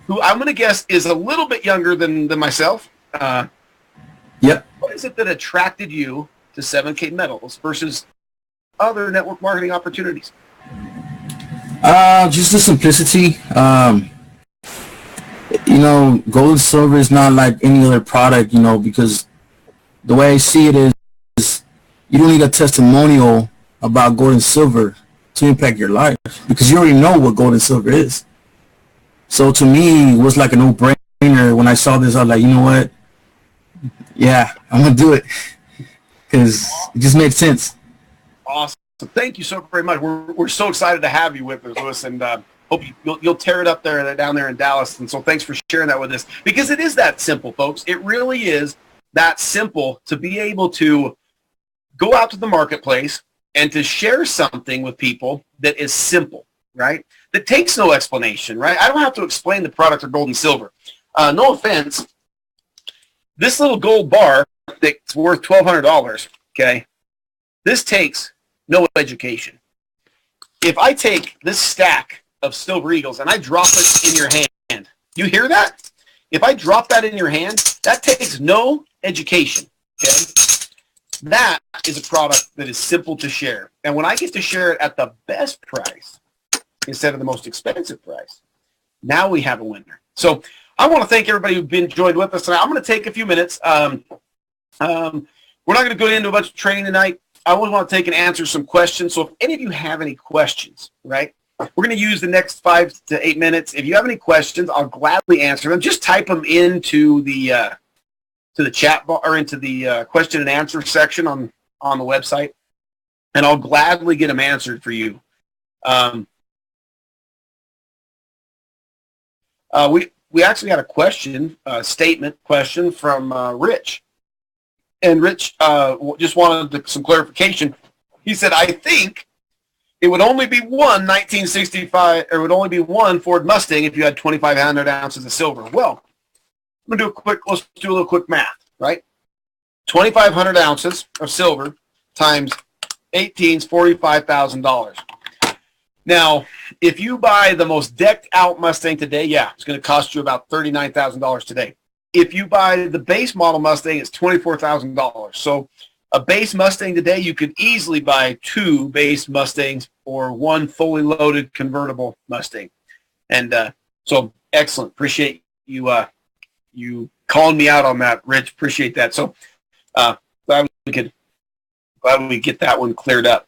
Speaker 1: going to guess is a little bit younger than myself.
Speaker 4: Yep.
Speaker 1: What is it that attracted you to 7K Metals versus other network marketing opportunities?
Speaker 4: Just the simplicity. Gold and silver is not like any other product, because the way I see it is you don't need a testimonial about gold and silver to impact your life, because you already know what gold and silver is. So to me, it was like a no-brainer. When I saw this, I was like, you know what? Yeah, I'm going to do it because it just made sense.
Speaker 1: Awesome. Thank you so very much. We're so excited to have you with us, Louis, and hope you'll tear it up there down there in Dallas. And so thanks for sharing that with us, because it is that simple, folks. It really is that simple to be able to go out to the marketplace and to share something with people that is simple, right? That takes no explanation, right? I don't have to explain the product of gold and silver. No offense. This little gold bar that's worth $1,200, okay, this takes no education. If I take this stack of Silver Eagles and I drop it in your hand, you hear that? If I drop that in your hand, that takes no education, okay? That is a product that is simple to share. And when I get to share it at the best price instead of the most expensive price, now we have a winner. So I want to thank everybody who's been joined with us tonight. I'm going to take a few minutes. We're not going to go into a bunch of training tonight. I always want to take and answer some questions. So if any of you have any questions, right, we're going to use the next 5 to 8 minutes. If you have any questions, I'll gladly answer them. Just type them into the chat bar or into the question and answer section on the website, and I'll gladly get them answered for you. We actually got a question, statement question from Rich. And Rich just wanted some clarification. He said, I think it would only be one 1965, or it would only be one Ford Mustang if you had 2,500 ounces of silver. Well, let's do a little quick math, right? 2,500 ounces of silver times 18 is $45,000. Now, if you buy the most decked out Mustang today, yeah, it's going to cost you about $39,000 today. If you buy the base model Mustang, it's $24,000. So a base Mustang today, you could easily buy 2 base Mustangs or 1 fully loaded convertible Mustang. And so excellent. Appreciate you calling me out on that, Rich. Appreciate that. So glad we get that one cleared up.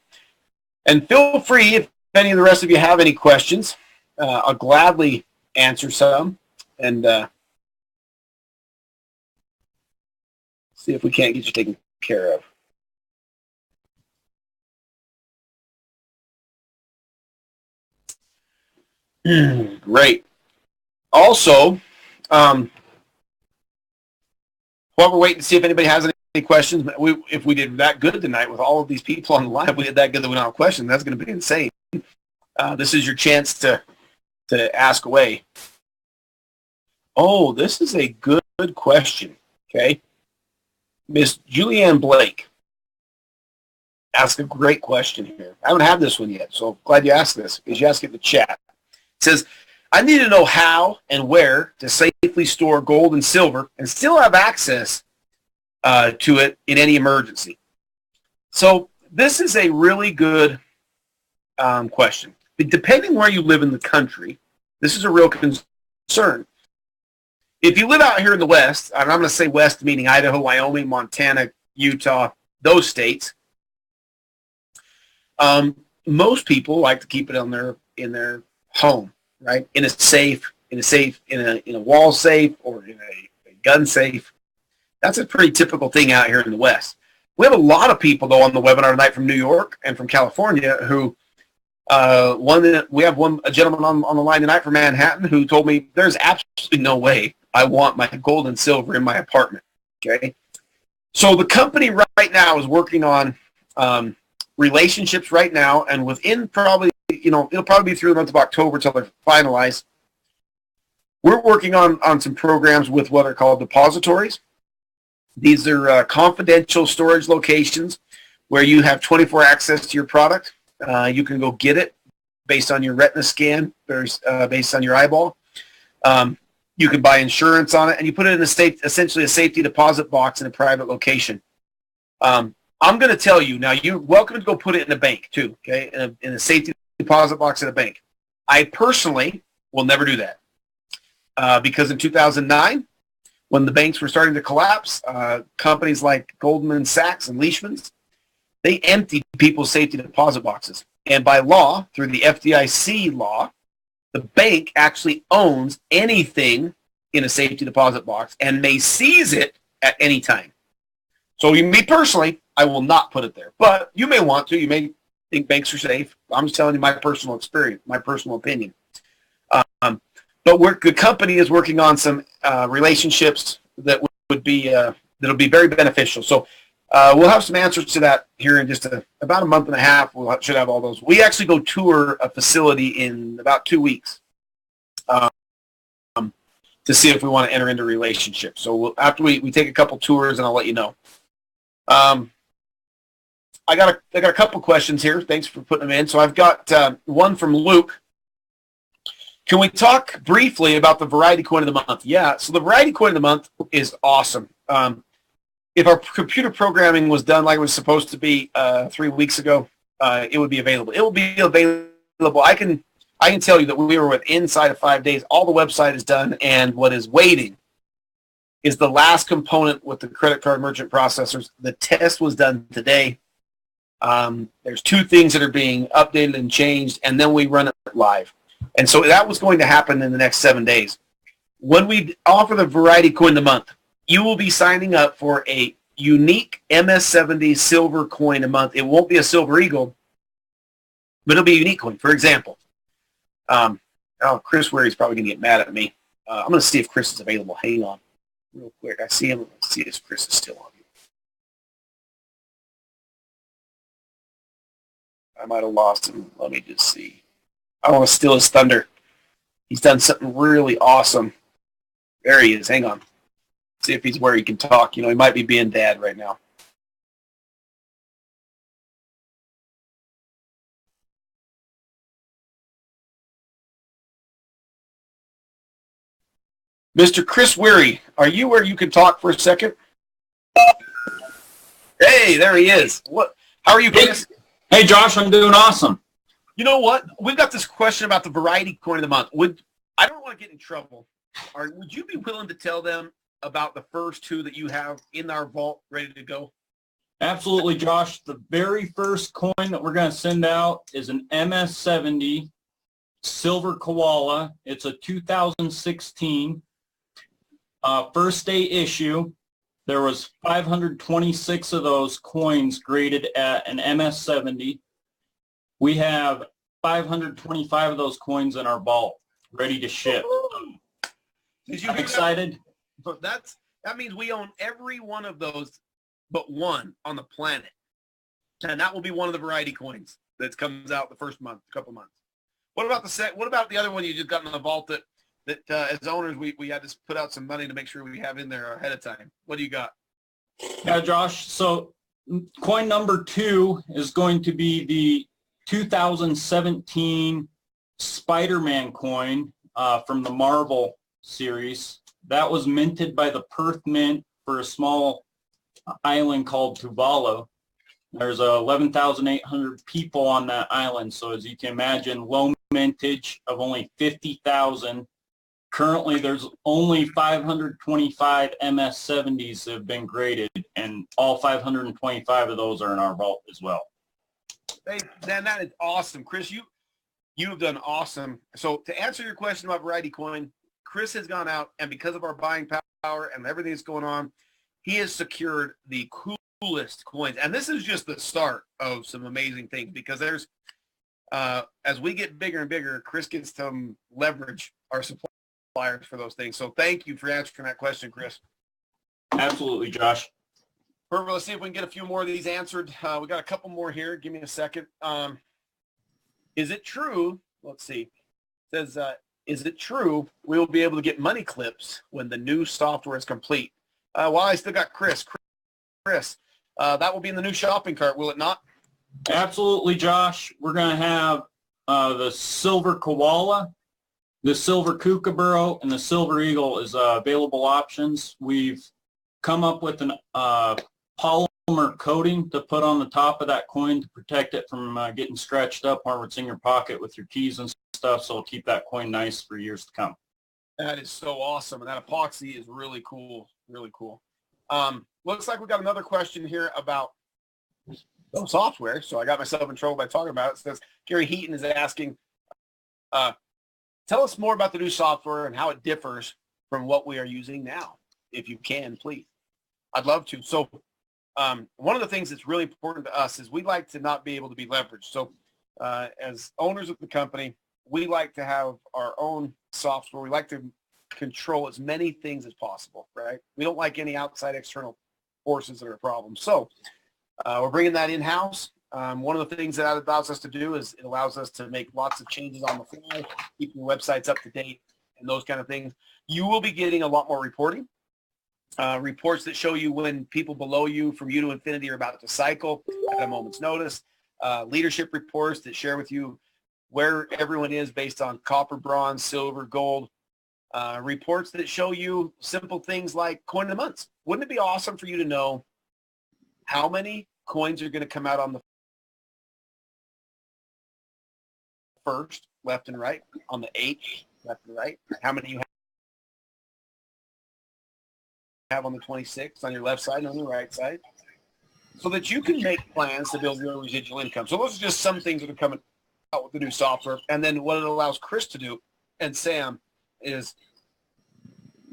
Speaker 1: And feel free, if any of the rest of you have any questions, I'll gladly answer some. And see if we can't get you taken care of. Great. Also, while we're waiting to see if anybody has any questions, if we did that good tonight with all of these people on the line, if we did that good that we don't have questions, that's going to be insane. This is your chance to ask away. Oh, this is a good question. Okay. Miss Julianne Blake asked a great question here. I haven't had this one yet, so glad you asked this, because you asked it in the chat. It says, I need to know how and where to safely store gold and silver and still have access to it in any emergency. So this is a really good question. But depending where you live in the country, this is a real concern. If you live out here in the West, and I'm going to say West meaning Idaho, Wyoming, Montana, Utah, those states, most people like to keep it in their home, right? In a wall safe, or in a gun safe. That's a pretty typical thing out here in the West. We have a lot of people, though, on the webinar tonight from New York and from California who, we have a gentleman on the line tonight from Manhattan who told me there's absolutely no way I want my gold and silver in my apartment, okay? So the company right now is working on relationships right now, and within probably, it'll probably be through the month of October until they're finalized. We're working on some programs with what are called depositories. These are confidential storage locations where you have 24 access to your product. You can go get it based on your retina scan, based on your eyeball. You can buy insurance on it, and you put it in essentially a safety deposit box in a private location. I'm going to tell you, now you're welcome to go put it in a bank too, okay, in a safety deposit box in a bank. I personally will never do that because in 2009, when the banks were starting to collapse, companies like Goldman Sachs and Leishman's, they emptied people's safety deposit boxes. And by law, through the FDIC law, the bank actually owns anything in a safety deposit box and may seize it at any time. So me personally, I will not put it there. But you may want to. You may think banks are safe. I'm just telling you my personal experience, my personal opinion. But the company is working on some relationships that would be that'll be very beneficial. So we'll have some answers to that here in just about a month and a half. We should have all those. We actually go tour a facility in about 2 weeks to see if we want to enter into relationships. So after we take a couple tours, and I'll let you know. I got a couple questions here. Thanks for putting them in. So I've got one from Luke. Can we talk briefly about the Variety Coin of the Month? Yeah, so the Variety Coin of the Month is awesome. If our computer programming was done like it was supposed to be 3 weeks ago, it would be available. It will be available. I can tell you that we were inside of 5 days. All the website is done, and what is waiting is the last component with the credit card merchant processors. The test was done today. There's 2 things that are being updated and changed, and then we run it live. And so that was going to happen in the next 7 days. When we offer the Variety Coin of the Month, you will be signing up for a unique MS70 silver coin a month. It won't be a Silver Eagle, but it'll be a unique coin. For example, Chris Ware's probably going to get mad at me. I'm going to see if Chris is available. Hang on real quick. I see him. Let's see if Chris is still on here. I might have lost him. Let me just see. I want to steal his thunder. He's done something really awesome. There he is. Hang on. See if he's where he can talk. He might be being dad right now. Mr. Chris Weary, are you where you can talk for a second? Hey, there he is. How are you, Chris?
Speaker 5: Hey, Josh, I'm doing awesome.
Speaker 1: You know what? We've got this question about the Variety Coin of the Month. I don't want to get in trouble. Would you be willing to tell them about the first 2 that you have in our vault ready to go?
Speaker 5: Absolutely, Josh. The very first coin that we're going to send out is an MS70 Silver Koala. It's a 2016 first day issue. There was 526 of those coins graded at an MS70. We have 525 of those coins in our vault, ready to ship. I'm excited.
Speaker 1: But that means we own every one of those but one on the planet. And that will be one of the Variety coins that comes out the first couple months. What about the other one you just got in the vault that as owners we had to put out some money to make sure we have in there ahead of time? What do you got?
Speaker 5: Yeah, Josh. So coin number 2 is going to be the 2017 Spider-Man coin from the Marvel series. That was minted by the Perth Mint for a small island called Tuvalu. There's 11,800 people on that island, so as you can imagine, low mintage of only 50,000. Currently, there's only 525 MS70s that have been graded, and all 525 of those are in our vault as well.
Speaker 1: Hey, man, that is awesome. Chris, you've done awesome. So to answer your question about Variety Coin, Chris has gone out, and because of our buying power and everything that's going on, he has secured the coolest coins. And this is just the start of some amazing things, because there's, as we get bigger and bigger, Chris gets to leverage our suppliers for those things. So thank you for answering that question, Chris.
Speaker 5: Absolutely, Josh.
Speaker 1: Perfect. Let's see if we can get a few more of these answered. We got a couple more here. Give me a second. Is it true? Let's see. It says, is it true we will be able to get money clips when the new software is complete? Well, I still got Chris. That will be in the new shopping cart, will it not?
Speaker 5: Absolutely, Josh. We're going to have the Silver Koala, the Silver Kookaburra, and the Silver Eagle as available options. We've come up with an polymer coating to put on the top of that coin to protect it from getting scratched up while it's in your pocket with your keys and stuff, so it'll keep that coin nice for years to come.
Speaker 1: That is so awesome, and that epoxy is really cool, really cool. Looks like we got another question here about software, so I got myself in trouble by talking about it. It says, Gary Heaton is asking, tell us more about the new software and how it differs from what we are using now, if you can, please. I'd love to. So one of the things that's really important to us is we like to not be able to be leveraged. So as owners of the company, we like to have our own software. We like to control as many things as possible, right? We don't like any outside external forces that are a problem. So we're bringing that in-house. One of the things that allows us to do is it allows us to make lots of changes on the fly, keeping websites up to date and those kind of things. You will be getting a lot more reporting. Reports that show you when people below you from you to infinity are about to cycle at a moment's notice. Leadership reports that share with you where everyone is based on copper, bronze, silver, gold. Reports that show you simple things like coin of the months. Wouldn't it be awesome for you to know how many coins are going to come out on the first, left and right, on the 8th, left and right, how many you have on the 26th on your left side and on the right side, so that you can make plans to build your residual income. So those are just some things that are coming out with the new software. And then what it allows Chris to do and Sam is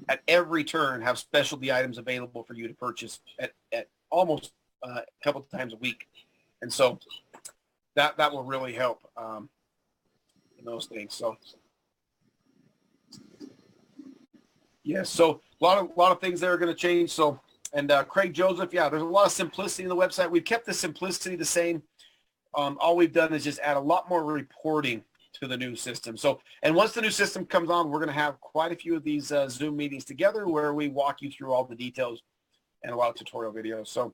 Speaker 1: at every turn have specialty items available for you to purchase at almost a couple of times a week. And so that will really help in those things. So yes, so a lot of things that are going to change. So, and Craig Joseph, yeah, there's a lot of simplicity in the website. We've kept the simplicity the same. All we've done is just add a lot more reporting to the new system. So, and once the new system comes on, we're going to have quite a few of these Zoom meetings together where we walk you through all the details and a lot of tutorial videos. So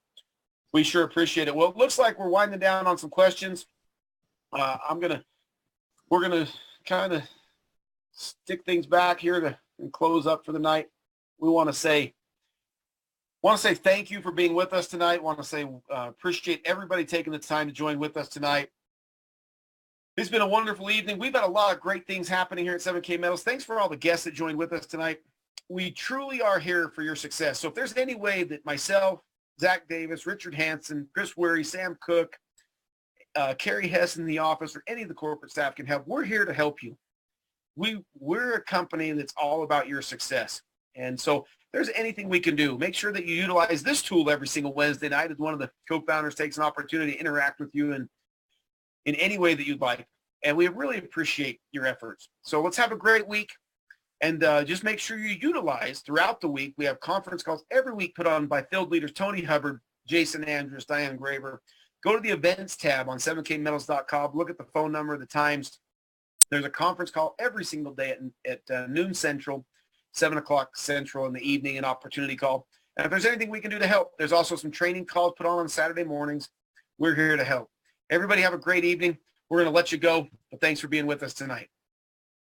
Speaker 1: we sure appreciate it. Well, it looks like we're winding down on some questions. We're going to kind of stick things back here and close up for the night. We want to say thank you for being with us tonight. Want to say appreciate everybody taking the time to join with us tonight. It's been a wonderful evening. We've had a lot of great things happening here at 7K Metals. Thanks for all the guests that joined with us tonight. We truly are here for your success. So if there's any way that myself, Zach Davis, Richard Hansen, Chris Weary, Sam Cook, Carrie Hess in the office, or any of the corporate staff can help, we're here to help you. We're a company that's all about your success. And so if there's anything we can do, make sure that you utilize this tool every single Wednesday night as one of the co-founders takes an opportunity to interact with you in any way that you'd like. And we really appreciate your efforts. So let's have a great week. And just make sure you utilize throughout the week. We have conference calls every week put on by field leaders Tony Hubbard, Jason Andrews, Diane Graver. Go to the events tab on 7kmetals.com. Look at the phone number, the times. There's a conference call every single day at noon Central, 7 o'clock Central in the evening, an opportunity call. And if there's anything we can do to help, there's also some training calls put on Saturday mornings. We're here to help. Everybody have a great evening. We're going to let you go, but thanks for being with us tonight.